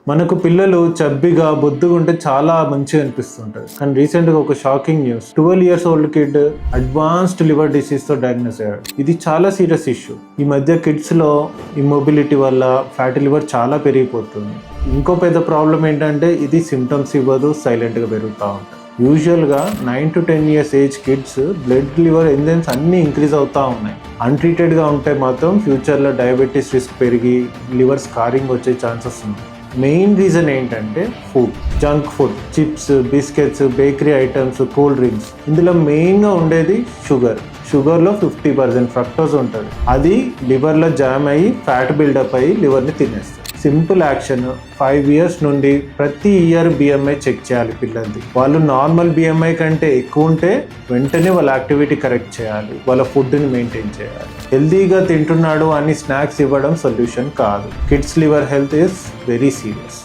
మనకు పిల్లలు చబ్బిగా బొద్దుగా ఉంటే చాలా మంచిగా అనిపిస్తుంటుంది. కానీ రీసెంట్గా ఒక shocking news, 12 years old kid advanced liver డిసీజ్తో డయాగ్నోస్ అయ్యాడు. ఇది చాలా సీరియస్ ఇష్యూ. ఈ మధ్య కిడ్స్లో ఇమ్మొబిలిటీ వల్ల ఫ్యాటీ లివర్ చాలా పెరిగిపోతుంది. ఇంకో పెద్ద ప్రాబ్లం ఏంటంటే ఇది సిమ్టమ్స్ ఇవ్వదు, సైలెంట్గా పెరుగుతూ ఉంటుంది. యూజువల్గా 9 to 10 years age kids blood liver enzymes అన్నీ ఇంక్రీజ్ అవుతూ ఉన్నాయి. అన్ట్రీటెడ్గా ఉంటే మాత్రం ఫ్యూచర్లో డయాబెటీస్ రిస్క్ పెరిగి లివర్ స్కారింగ్ వచ్చే ఛాన్సెస్ ఉన్నాయి. మెయిన్ రీజన్ ఏంటంటే food, junk food, chips, biscuits, bakery items, cool drinks. ఇందులో మెయిన్గా ఉండేది షుగర్లో 50% ఫ్రక్టోజ్ ఉంటుంది. అది లివర్లో జామ్ అయ్యి ఫ్యాట్ బిల్డప్ అయ్యి లివర్ని తినేస్తుంది. సింపుల్ యాక్షన్, 5 years నుండి ప్రతి ఇయర్ BMI చెక్ చేయాలి పిల్లలది. వాళ్ళు నార్మల్ BMI కంటే ఎక్కువ ఉంటే వెంటనే వాళ్ళ యాక్టివిటీ కరెక్ట్ చేయాలి, వాళ్ళ ఫుడ్ని మెయింటైన్ చేయాలి. హెల్తీగా తింటున్నాడు అని స్నాక్స్ ఇవ్వడం సొల్యూషన్ కాదు. Kids liver health is very serious.